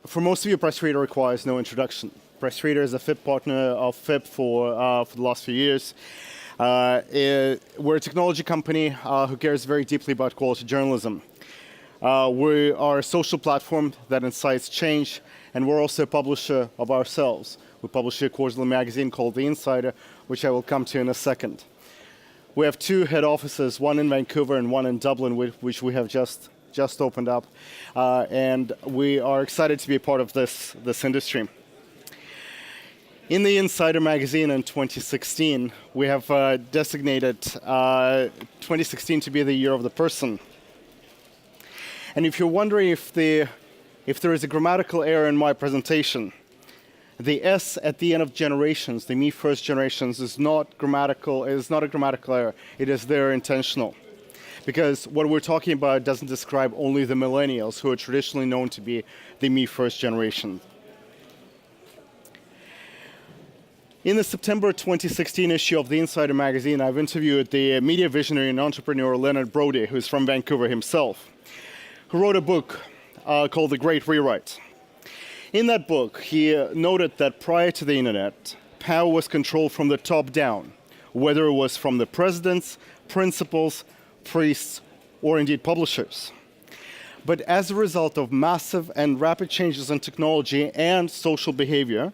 For most of you, PressReader requires no introduction. PressReader is a FIP partner of FIP for the last few years. We're a technology company who cares very deeply about quality journalism. We are a social platform that incites change, and we're also a publisher of ourselves. We publish a quarterly magazine called The Insider, which I will come to in a second. We have two head offices, one in Vancouver and one in Dublin, which we have just opened up, and we are excited to be a part of this industry. In the Insider magazine in 2016, we have designated 2016 to be the year of the person. And if you're wondering if there is a grammatical error in my presentation, the S at the end of generations, the me first generations, is not a grammatical error. It is there intentional. Because what we're talking about doesn't describe only the millennials, who are traditionally known to be the me first generation. In the September 2016 issue of the Insider magazine, I've interviewed the media visionary and entrepreneur Leonard Brody, who's from Vancouver himself, who wrote a book called The Great Rewrite. In that book, he noted that prior to the internet, power was controlled from the top down, whether it was from the presidents, principals, priests, or indeed publishers. But as a result of massive and rapid changes in technology and social behavior,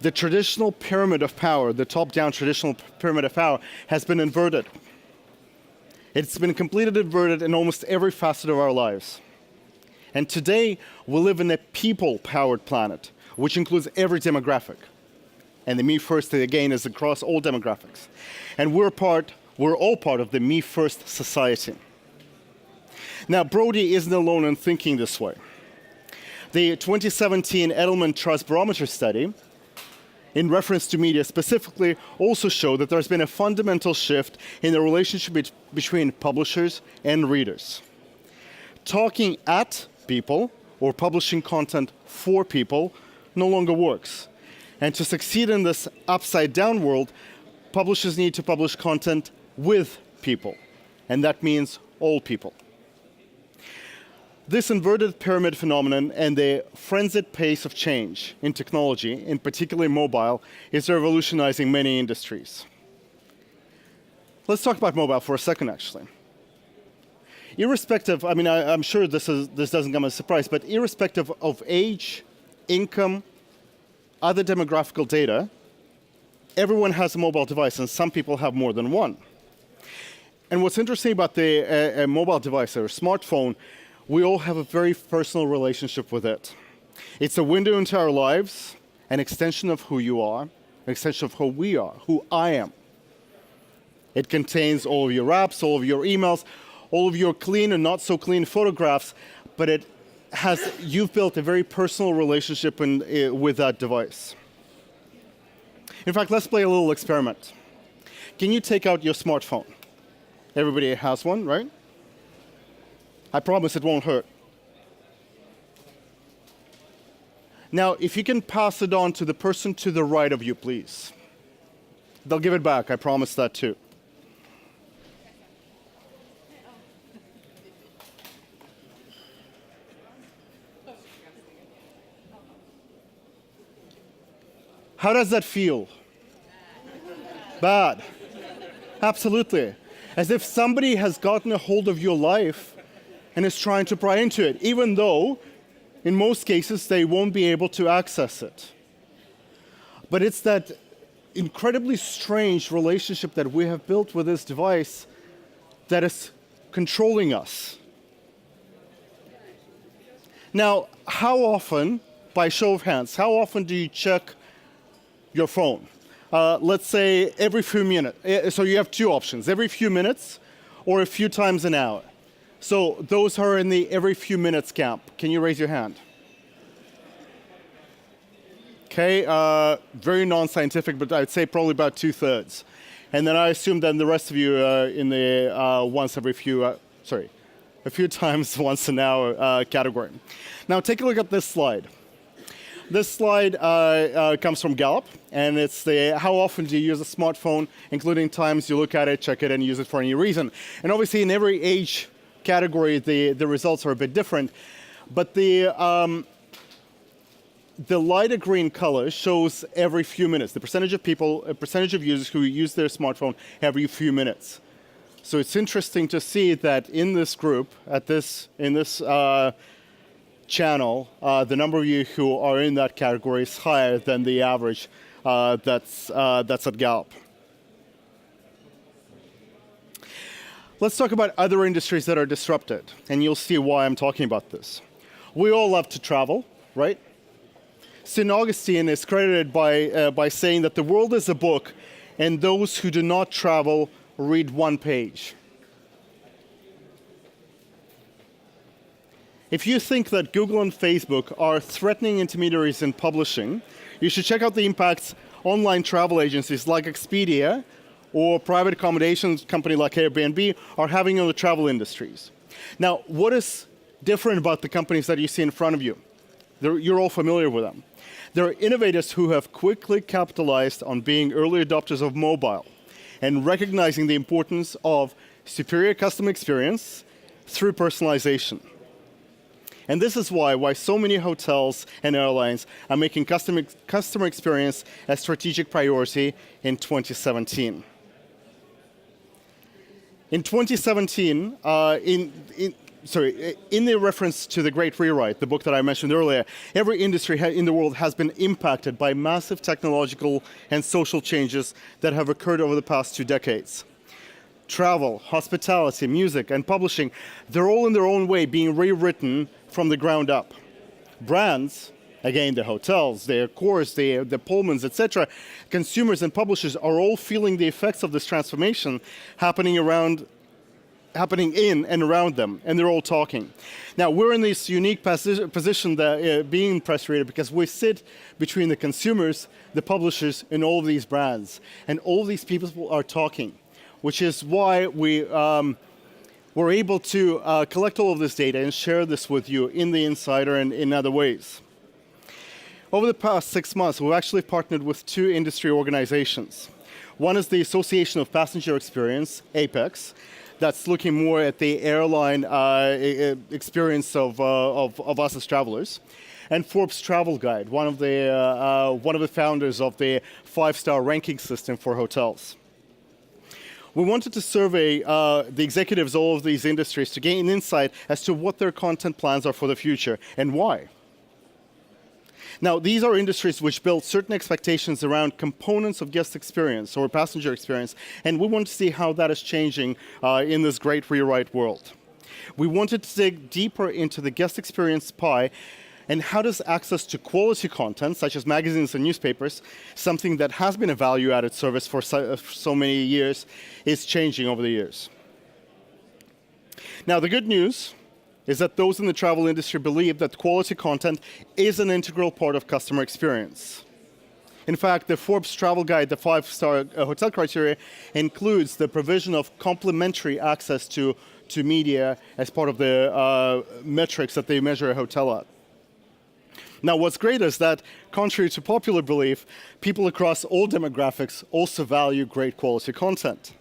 the traditional pyramid of power, the top-down traditional pyramid of power, has been inverted. It's been completely inverted in almost every facet of our lives. And today, we live in a people-powered planet, which includes every demographic. And the me first, again, is across all demographics. And we're all part of the me first society. Now, Brody isn't alone in thinking this way. The 2017 Edelman Trust Barometer study, in reference to media specifically, also showed that there's been a fundamental shift in the relationship between publishers and readers. Talking at people or publishing content for people no longer works. And to succeed in this upside-down world, publishers need to publish content with people, and that means all people. This inverted pyramid phenomenon and the frenzied pace of change in technology, in particular mobile, is revolutionizing many industries. Let's talk about mobile for a second, actually. Irrespective, I'm sure this doesn't come as a surprise, but irrespective of age, income, other demographical data, everyone has a mobile device, and some people have more than one. And what's interesting about the mobile device or smartphone, we all have a very personal relationship with it. It's a window into our lives, an extension of who you are, an extension of who we are, who I am. It contains all of your apps, all of your emails, all of your clean and not so clean photographs, but you've built a very personal relationship with that device. In fact, let's play a little experiment. Can you take out your smartphone? Everybody has one, right? I promise it won't hurt. Now, if you can pass it on to the person to the right of you, please. They'll give it back, I promise that too. How does that feel? Bad. Absolutely. As if somebody has gotten a hold of your life and is trying to pry into it, even though, in most cases, they won't be able to access it. But it's that incredibly strange relationship that we have built with this device that is controlling us. Now, how often, by show of hands, how often do you check your phone? Let's say every few minutes. So you have two options, every few minutes or a few times an hour. So those who are in the every few minutes camp, can you raise your hand? Okay, very non-scientific, but I'd say probably about 2/3. And then I assume then the rest of you are in the a few times once an hour category. Now take a look at this slide. This slide comes from Gallup, and it's how often do you use a smartphone, including times you look at it, check it, and use it for any reason. And obviously in every age category, the results are a bit different. But the the lighter green color shows every few minutes, the percentage of people, a percentage of users who use their smartphone every few minutes. So it's interesting to see that in this group, in this channel, the number of you who are in that category is higher than the average that's at Gallup. Let's talk about other industries that are disrupted, and you'll see why I'm talking about this. We all love to travel, right? St. Augustine is credited by saying that the world is a book, and those who do not travel read one page. If you think that Google and Facebook are threatening intermediaries in publishing, you should check out the impacts online travel agencies like Expedia or private accommodations company like Airbnb are having on the travel industries. Now, what is different about the companies that you see in front of you? You're all familiar with them. They're innovators who have quickly capitalized on being early adopters of mobile and recognizing the importance of superior customer experience through personalization. And this is why so many hotels and airlines are making customer experience a strategic priority in 2017. In 2017, in the reference to The Great Rewrite, the book that I mentioned earlier, every industry in the world has been impacted by massive technological and social changes that have occurred over the past 2 decades. Travel, hospitality, music, and publishing, they're all in their own way being rewritten from the ground up. Brands, again, the hotels, the Accors, the Pullmans, etc., consumers and publishers are all feeling the effects of this transformation happening in and around them, and they're all talking. Now, we're in this unique position that being Press Reader because we sit between the consumers, the publishers, and all of these brands. And all of these people are talking, which is why we're able to collect all of this data and share this with you in the Insider and in other ways. Over the past 6 months, we've actually partnered with 2 industry organizations. One is the Association of Passenger Experience, APEX, that's looking more at the airline experience of us as travelers, and Forbes Travel Guide, one of the founders of the 5-star ranking system for hotels. We wanted to survey the executives of all of these industries to gain insight as to what their content plans are for the future and why. Now, these are industries which build certain expectations around components of guest experience or passenger experience, and we want to see how that is changing in this great rewrite world. We wanted to dig deeper into the guest experience pie and how does access to quality content, such as magazines and newspapers, something that has been a value-added service for so many years, is changing over the years. Now, the good news is that those in the travel industry believe that quality content is an integral part of customer experience. In fact, the Forbes Travel Guide, the 5-star hotel criteria, includes the provision of complimentary access to media as part of the metrics that they measure a hotel at. Now, what's great is that, contrary to popular belief, people across all demographics also value great quality content.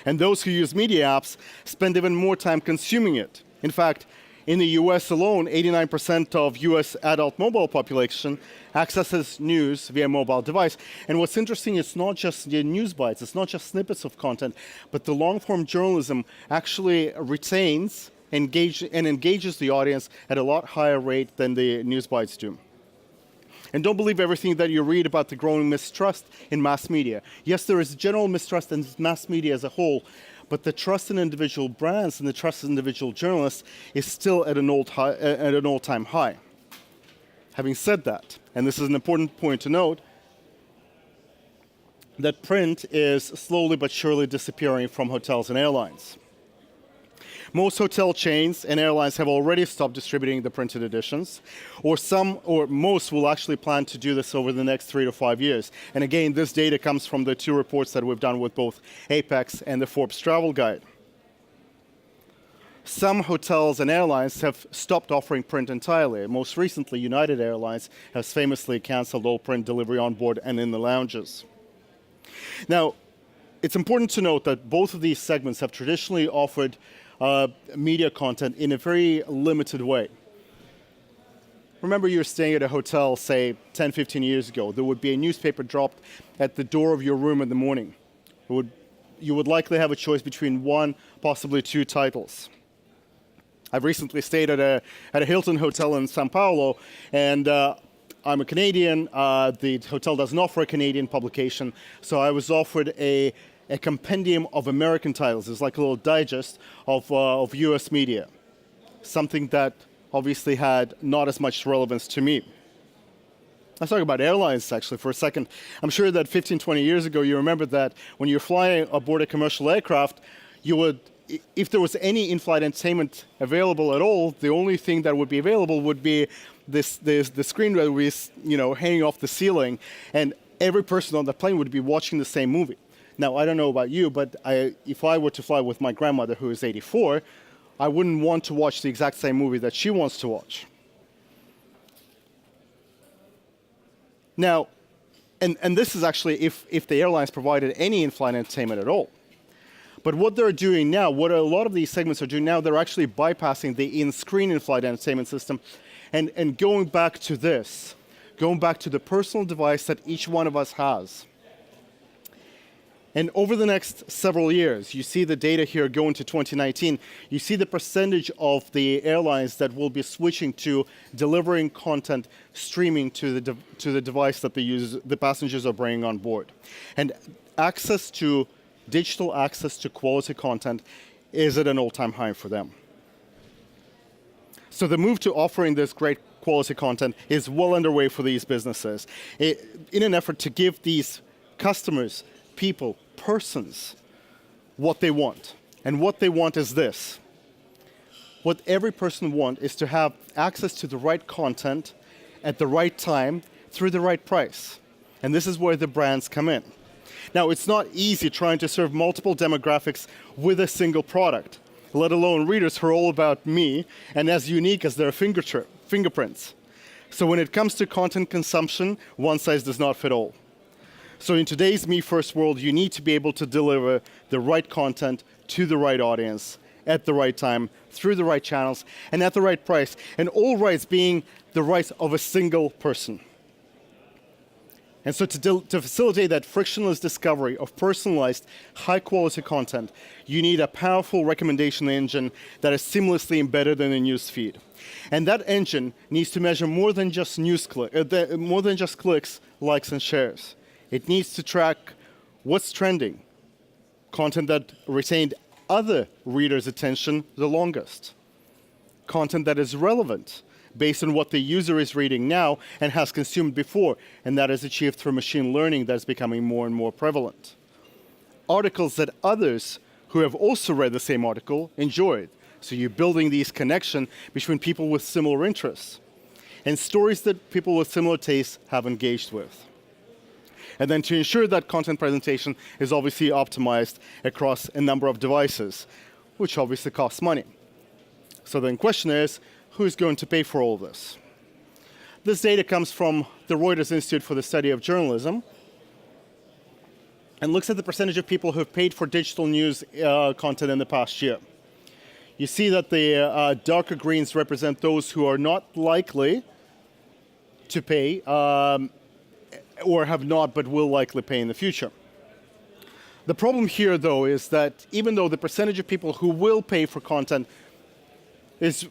And those who use media apps spend even more time consuming it. In fact, in the US alone, 89% of US adult mobile population accesses news via mobile device. And what's interesting, it's not just the news bites, it's not just snippets of content, but the long-form journalism actually retains and engages the audience at a lot higher rate than the news bites do. And don't believe everything that you read about the growing mistrust in mass media. Yes, there is general mistrust in mass media as a whole, but the trust in individual brands and the trust in individual journalists is still at an all-time high. Having said that, and this is an important point to note, that print is slowly but surely disappearing from hotels and airlines. Most hotel chains and airlines have already stopped distributing the printed editions, or most will actually plan to do this over the next 3 to 5 years. And again, this data comes from the 2 reports that we've done with both Apex and the Forbes Travel Guide. Some hotels and airlines have stopped offering print entirely. Most recently, United Airlines has famously canceled all print delivery on board and in the lounges. Now, it's important to note that both of these segments have traditionally offered media content in a very limited way. remember you're staying at a hotel, say 10, 15 years ago. There would be a newspaper dropped at the door of your room in the morning. You would likely have a choice between one, possibly two titles. I've recently stayed at a Hilton hotel in Sao Paulo, and I'm a Canadian. The hotel doesn't offer a Canadian publication, so I was offered a compendium of American titles. It's like a little digest of US media, something that obviously had not as much relevance to me. Let's talk about airlines actually for a second. I'm sure that 15, 20 years ago you remember that when you're flying aboard a commercial aircraft, you would, if there was any in-flight entertainment available at all, the only thing that would be available would be the screen that was hanging off the ceiling, and every person on the plane would be watching the same movie. Now, I don't know about you, but if I were to fly with my grandmother, who is 84, I wouldn't want to watch the exact same movie that she wants to watch. Now, and this is actually if the airlines provided any in-flight entertainment at all. But what they're doing now, what a lot of these segments are doing now, they're actually bypassing the in-screen in-flight entertainment system and going back to this, going back to the personal device that each one of us has. And over the next several years, you see the data here go into 2019, you see the percentage of the airlines that will be switching to delivering content streaming to the device that the passengers are bringing on board. And digital access to quality content is at an all-time high for them. So the move to offering this great quality content is well underway for these businesses in an effort to give these customers, people, persons, what they want. And what they want is this. What every person wants is to have access to the right content at the right time through the right price. And this is where the brands come in. Now, it's not easy trying to serve multiple demographics with a single product, let alone readers who are all about me and as unique as their fingerprints. So when it comes to content consumption, one size does not fit all. So in today's Me First world, you need to be able to deliver the right content to the right audience at the right time, through the right channels, and at the right price. And all rights being the rights of a single person. And so to facilitate that frictionless discovery of personalized, high-quality content, you need a powerful recommendation engine that is seamlessly embedded in a news feed. And that engine needs to measure more than just clicks, likes, and shares. It needs to track what's trending, content that retained other readers' attention the longest, content that is relevant based on what the user is reading now and has consumed before, and that is achieved through machine learning that's becoming more and more prevalent. Articles that others who have also read the same article enjoyed. So you're building these connections between people with similar interests, and stories that people with similar tastes have engaged with. And then to ensure that content presentation is obviously optimized across a number of devices, which obviously costs money. So the question is, who's going to pay for all of this? This data comes from the Reuters Institute for the Study of Journalism and looks at the percentage of people who have paid for digital news content in the past year. You see that the darker greens represent those who are not likely to pay or have not but will likely pay in the future. The problem here, though, is that even though the percentage of people who will pay for content is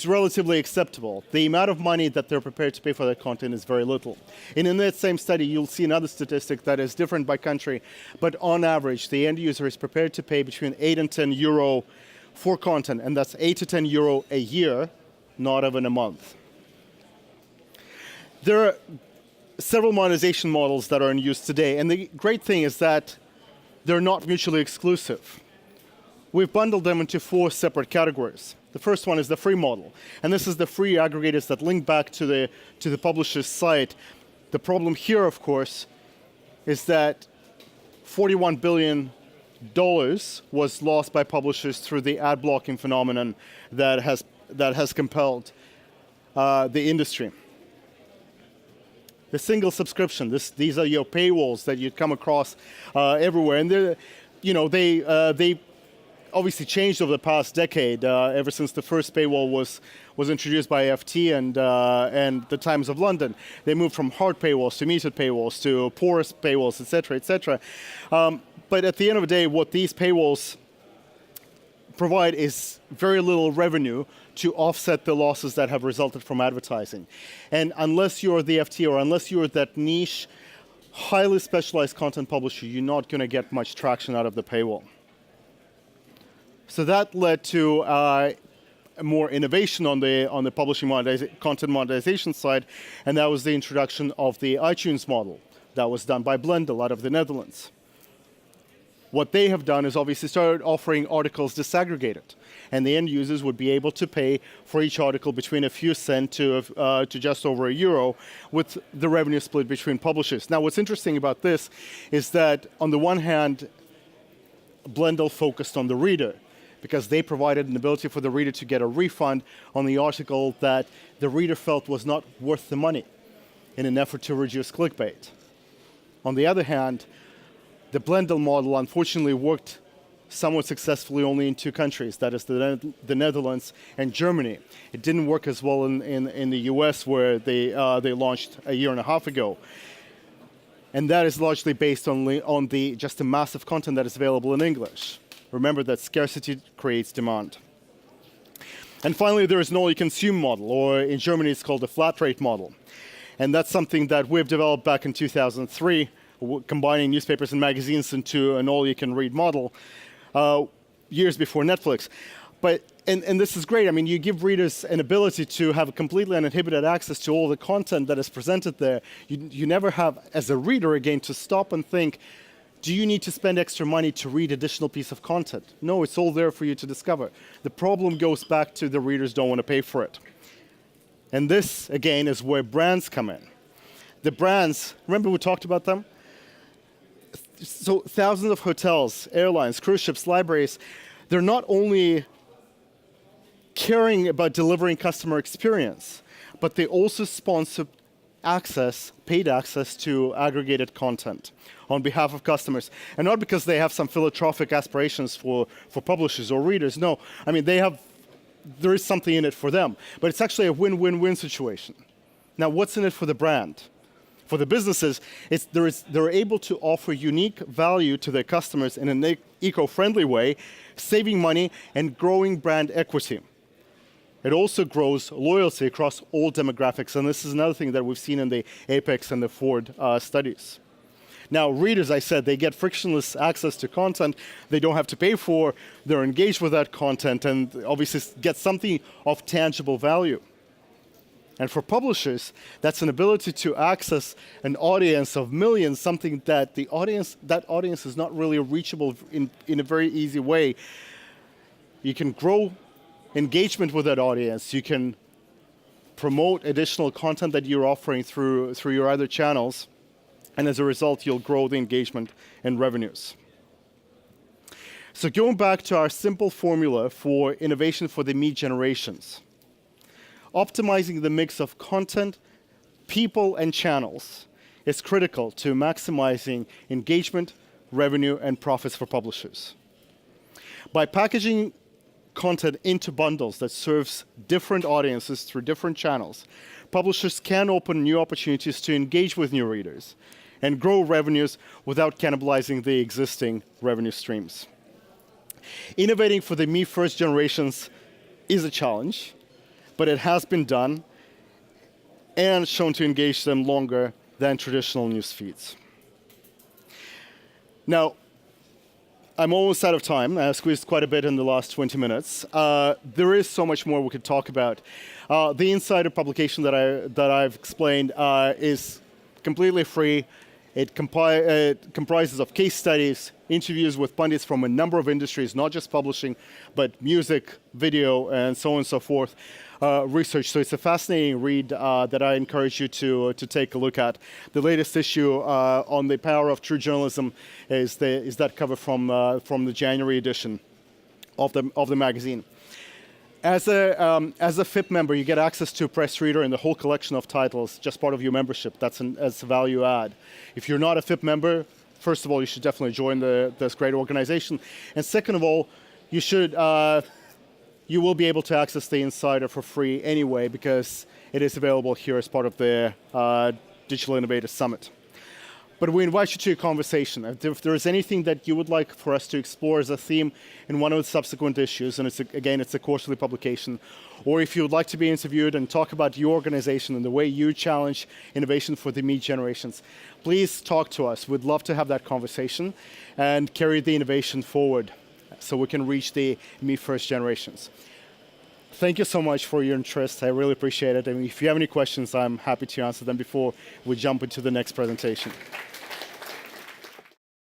relatively acceptable, the amount of money that they're prepared to pay for that content is very little. And in that same study, you'll see another statistic that is different by country, but on average, the end user is prepared to pay between 8 and 10 euro for content, and that's 8 to 10 euro a year, not even a month. There are several monetization models that are in use today, and the great thing is that they're not mutually exclusive. We've bundled them into 4 separate categories. The first one is the free model, and this is the free aggregators that link back to the publisher's site. The problem here, of course, is that $41 billion was lost by publishers through the ad blocking phenomenon that has compelled the industry. The single subscription, these are your paywalls that you'd come across everywhere, and they obviously changed over the past decade, ever since the first paywall was introduced by FT and the Times of London. They moved from hard paywalls to metered paywalls to porous paywalls, et cetera, et cetera. But at the end of the day, what these paywalls provide is very little revenue to offset the losses that have resulted from advertising. And unless you're the FT or unless you're that niche, highly specialized content publisher, you're not going to get much traction out of the paywall. So that led to more innovation on the publishing content monetization side, and that was the introduction of the iTunes model. That was done by Blendel out of the Netherlands. What they have done is obviously started offering articles disaggregated, and the end users would be able to pay for each article between a few cents to just over €1, with the revenue split between publishers. Now, what's interesting about this is that on the one hand, Blendel focused on the reader, because they provided an ability for the reader to get a refund on the article that the reader felt was not worth the money, in an effort to reduce clickbait. On the other hand, the Blendel model unfortunately worked somewhat successfully only in two countries, that is the Netherlands and Germany. It didn't work as well in the US, where they launched a year and a half ago. And that is largely based on just the massive content that is available in English. Remember that scarcity creates demand. And finally, there is an all-you-consume model, or in Germany it's called a flat rate model. And that's something that we've developed back in 2003, combining newspapers and magazines into an all-you-can-read model years before Netflix. And this is great. I mean, you give readers an ability to have completely uninhibited access to all the content that is presented there. You never have, as a reader, again, to stop and think, do you need to spend extra money to read additional piece of content? No, it's all there for you to discover. The problem goes back to the readers don't want to pay for it. And this, again, is where brands come in. The brands, remember we talked about them? So thousands of hotels, airlines, cruise ships, libraries, they're not only caring about delivering customer experience, but they also sponsor paid access to aggregated content on behalf of customers. And not because they have some philanthropic aspirations for publishers or readers. No, I mean, there is something in it for them. But it's actually a win-win-win situation. Now, what's in it for the brand? For the businesses, they're able to offer unique value to their customers in an eco-friendly way, saving money and growing brand equity. It also grows loyalty across all demographics, and this is another thing that we've seen in the Apex and the Ford studies. Now, readers, I said, they get frictionless access to content they don't have to pay for, they're engaged with that content, and obviously get something of tangible value. And for publishers, that's an ability to access an audience of millions, something that that audience is not really reachable in a very easy way. You can grow engagement with that audience. You can promote additional content that you're offering through your other channels. And as a result, you'll grow the engagement and revenues. So going back to our simple formula for innovation for the me generations. Optimizing the mix of content, people, and channels is critical to maximizing engagement, revenue, and profits for publishers. By packaging content into bundles that serves different audiences through different channels, publishers can open new opportunities to engage with new readers and grow revenues without cannibalizing the existing revenue streams. Innovating for the me first generations is a challenge, but it has been done and shown to engage them longer than traditional news feeds. Now, I'm almost out of time. I squeezed quite a bit in the last 20 minutes. There is so much more we could talk about. The Insider publication that I've explained is completely free. It comprises of case studies, interviews with pundits from a number of industries, not just publishing, but music, video, and so on and so forth, research. So it's a fascinating read that I encourage you to take a look at. The latest issue on the power of true journalism is that cover from the January edition of the magazine. As a FIP member, you get access to PressReader and the whole collection of titles, just part of your membership. That's a value add. If you're not a FIP member, first of all, you should definitely join this great organization. And second of all, you will be able to access the Insider for free anyway because it is available here as part of the Digital Innovator Summit. But we invite you to a conversation. If there is anything that you would like for us to explore as a theme in one of the subsequent issues, and it's a quarterly publication, or if you would like to be interviewed and talk about your organization and the way you challenge innovation for the me generations, please talk to us. We'd love to have that conversation and carry the innovation forward so we can reach the me first generations. Thank you so much for your interest. I really appreciate it. And if you have any questions, I'm happy to answer them before we jump into the next presentation.